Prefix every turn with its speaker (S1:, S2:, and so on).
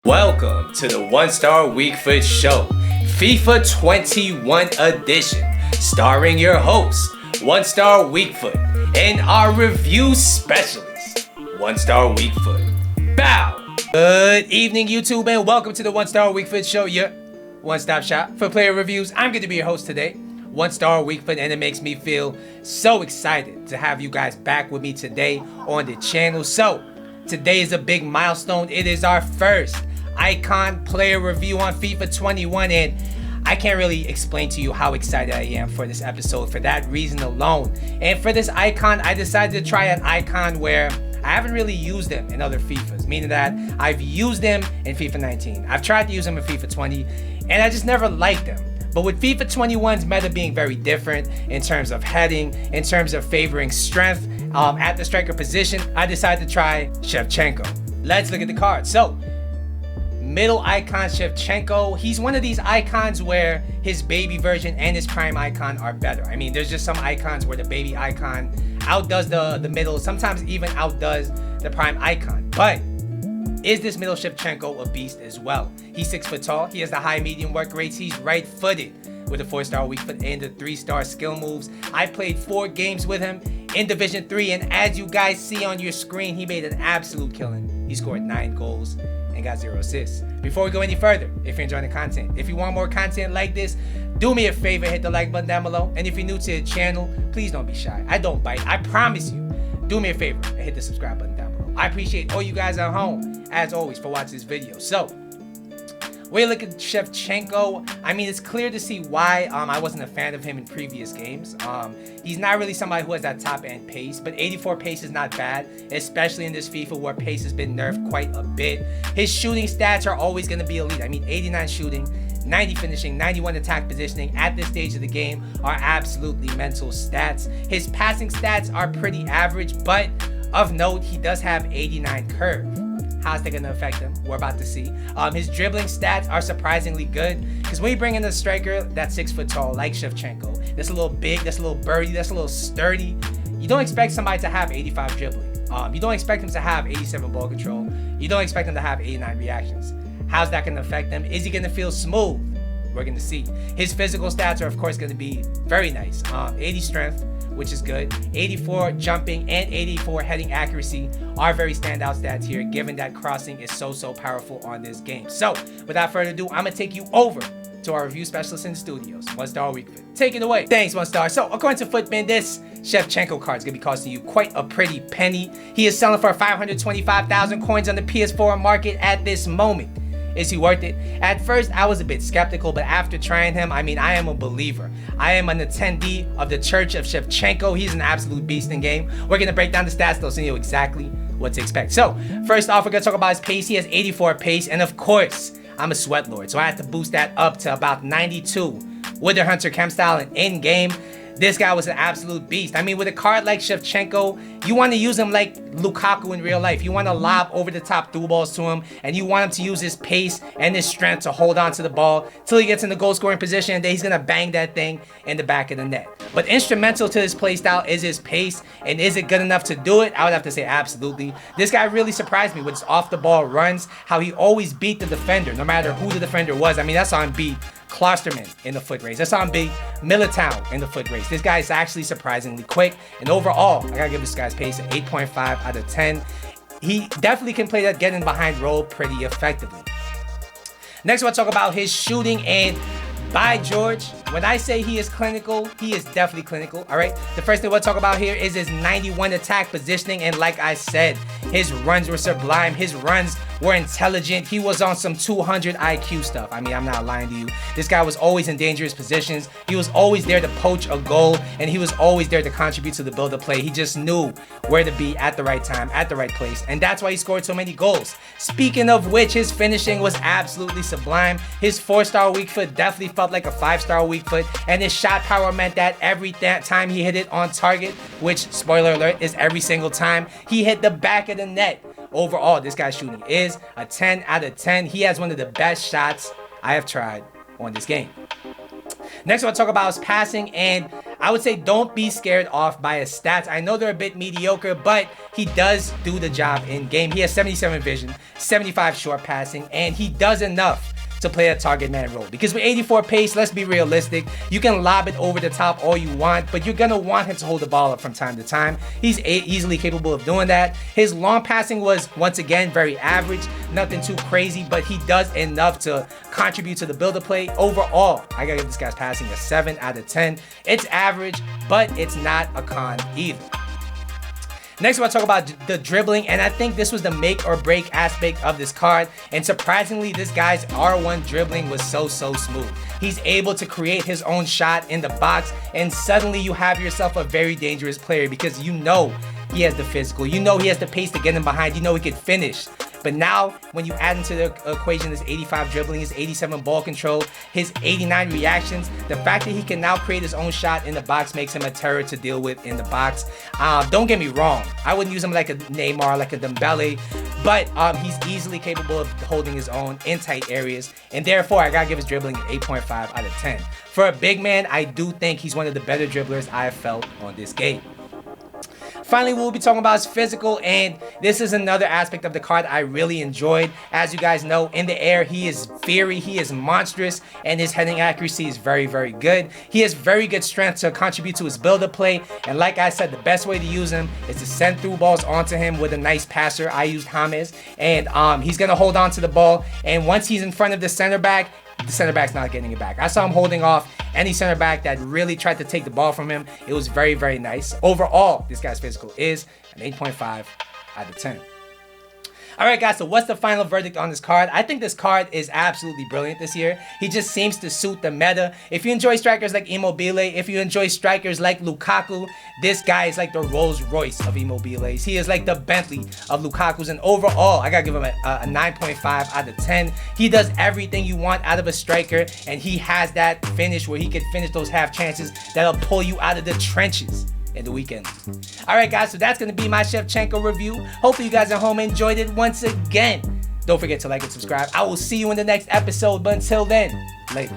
S1: Welcome to the One Star Weak Foot Show, FIFA 21 edition, starring your host, One Star Weak Foot, and our review specialist, One Star Weak Foot. Bow! Good evening, YouTube, and welcome to the One Star Weak Foot Show, your one-stop shop for player reviews. I'm going to be your host today, One Star Weak Foot, and it makes me feel so excited to have you guys back with me today on the channel. So, today is a big milestone. It is our first icon player review on FIFA 21, and I can't really explain to you how excited I am for this episode for that reason alone. And for this icon, I decided to try an icon where I haven't really used them in other FIFAs, meaning that I've used them in FIFA 19. I've tried to use them in FIFA 20, and I just never liked them. But with FIFA 21's meta being very different in terms of heading, in terms of favoring strength at the striker position, I decided to try Shevchenko. Let's look at the cards. So, middle icon Shevchenko, he's one of these icons where his baby version and his prime icon are better. I mean, there's just some icons where the baby icon outdoes the middle, sometimes even outdoes the prime icon. But is this middle Shevchenko a beast as well? He's 6 foot tall, he has the high medium work rates, he's right footed with a 4-star weak foot and the 3-star skill moves. I played 4 games with him in Division 3, and as you guys see on your screen, he made an absolute killing. He scored 9 goals and got 0 assists. Before we go any further, if you're enjoying the content, if you want more content like this, do me a favor, hit the like button down below. And if you're new to the channel, please don't be shy. I don't bite, I promise you. Do me a favor and hit the subscribe button down below. I appreciate all you guys at home, as always, for watching this video. So, we look at Shevchenko. I mean, it's clear to see why I wasn't a fan of him in previous games. He's not really somebody who has that top-end pace, but 84 pace is not bad, especially in this FIFA where pace has been nerfed quite a bit. His shooting stats are always going to be elite. I mean, 89 shooting, 90 finishing, 91 attack positioning at this stage of the game are absolutely mental stats. His passing stats are pretty average, but of note, he does have 89 curve. How's that going to affect him? We're about to see. His dribbling stats are surprisingly good, because when you bring in a striker that's 6 foot tall like Shevchenko, that's a little big, that's a little birdie, that's a little sturdy, you don't expect somebody to have 85 dribbling. You don't expect him to have 87 ball control. You don't expect him to have 89 reactions. How's that going to affect him? Is he going to feel smooth? We're going to see. His physical stats are, of course, going to be very nice. 80 strength, which is good. 84 jumping and 84 heading accuracy are very standout stats here, given that crossing is so powerful on this game. So, without further ado, I'm going to take you over to our review specialist in the studios, One Star Weak Foot. Take it away. Thanks, One Star. So, according to Footman, this Shevchenko card is going to be costing you quite a pretty penny. He is selling for 525,000 coins on the PS4 market at this moment. Is he worth it? At first, I was a bit skeptical, but after trying him, I mean, I am a believer. I am an attendee of the Church of Shevchenko. He's an absolute beast in game. We're going to break down the stats, though, so you know exactly what to expect. So, first off, we're going to talk about his pace. He has 84 pace, and of course, I'm a sweat lord, so I had to boost that up to about 92 with the Hunter Chem style and in-game. This guy was an absolute beast. I mean, with a card like Shevchenko, you want to use him like Lukaku in real life. You want to lob over the top through balls to him, and you want him to use his pace and his strength to hold on to the ball till he gets in the goal scoring position, and then he's going to bang that thing in the back of the net. But instrumental to his playstyle is his pace, and is it good enough to do it? I would have to say absolutely. This guy really surprised me with his off-the-ball runs, how he always beat the defender, no matter who the defender was. I mean, that's on beat Klosterman in the foot race. That's on big Militao in the foot race. This guy is actually surprisingly quick, and overall, I gotta give this guy's pace an 8.5 out of 10. He definitely can play that getting behind role pretty effectively. Next, we'll talk about his shooting, and by George, when I say he is clinical, he is definitely clinical, all right? The first thing we'll talk about here is his 91 attack positioning, and like I said, his runs were sublime. His runs were intelligent. He was on some 200 IQ stuff. I mean, I'm not lying to you. This guy was always in dangerous positions. He was always there to poach a goal, and he was always there to contribute to the build-up play. He just knew where to be at the right time, at the right place, and that's why he scored so many goals. Speaking of which, his finishing was absolutely sublime. His 4-star weak foot definitely felt like a 5-star weak foot, and his shot power meant that every time he hit it on target, which, spoiler alert, is every single time, he hit the back of the net. Overall, this guy's shooting is a 10 out of 10. He has one of the best shots I have tried on this game. Next, I want to talk about his passing, and I would say don't be scared off by his stats. I know they're a bit mediocre, but he does do the job in game. He has 77 vision, 75 short passing, and he does enough to play a target man role. Because with 84 pace, let's be realistic, you can lob it over the top all you want, but you're gonna want him to hold the ball up from time to time. He's easily capable of doing that. His long passing was, once again, very average, nothing too crazy, but he does enough to contribute to the build-up play. Overall, I gotta give this guy's passing a 7 out of 10. It's average, but it's not a con either. Next, I want to talk about the dribbling, and I think this was the make or break aspect of this card. And surprisingly, this guy's R1 dribbling was so smooth. He's able to create his own shot in the box, and suddenly you have yourself a very dangerous player because you know he has the physical, you know he has the pace to get him behind, you know he could finish. But now, when you add into the equation his 85 dribbling, his 87 ball control, his 89 reactions, the fact that he can now create his own shot in the box makes him a terror to deal with in the box. Don't get me wrong, I wouldn't use him like a Neymar, like a Dembele, but he's easily capable of holding his own in tight areas, and therefore I gotta give his dribbling an 8.5 out of 10. For a big man, I do think he's one of the better dribblers I've felt on this game. Finally, we'll be talking about his physical, and this is another aspect of the card I really enjoyed. As you guys know, in the air, he is fiery, he is monstrous, and his heading accuracy is very good. He has very good strength to contribute to his build-up play, and like I said, the best way to use him is to send through balls onto him with a nice passer. I used James, and he's going to hold on to the ball, and once he's in front of the center back's not getting it back. I saw him holding off any center back that really tried to take the ball from him. It was very nice. Overall, this guy's physical is an 8.5 out of 10. Alright guys, so what's the final verdict on this card? I think this card is absolutely brilliant this year. He just seems to suit the meta. If you enjoy strikers like Immobile, if you enjoy strikers like Lukaku, this guy is like the Rolls Royce of Immobiles. He is like the Bentley of Lukaku's, and overall, I gotta give him a 9.5 out of 10. He does everything you want out of a striker, and he has that finish where he can finish those half chances that'll pull you out of the trenches in the weekend. Alright guys, so that's going to be my Shevchenko review. Hopefully you guys at home enjoyed it. Once again, don't forget to like and subscribe. I will see you in the next episode, but until then, later.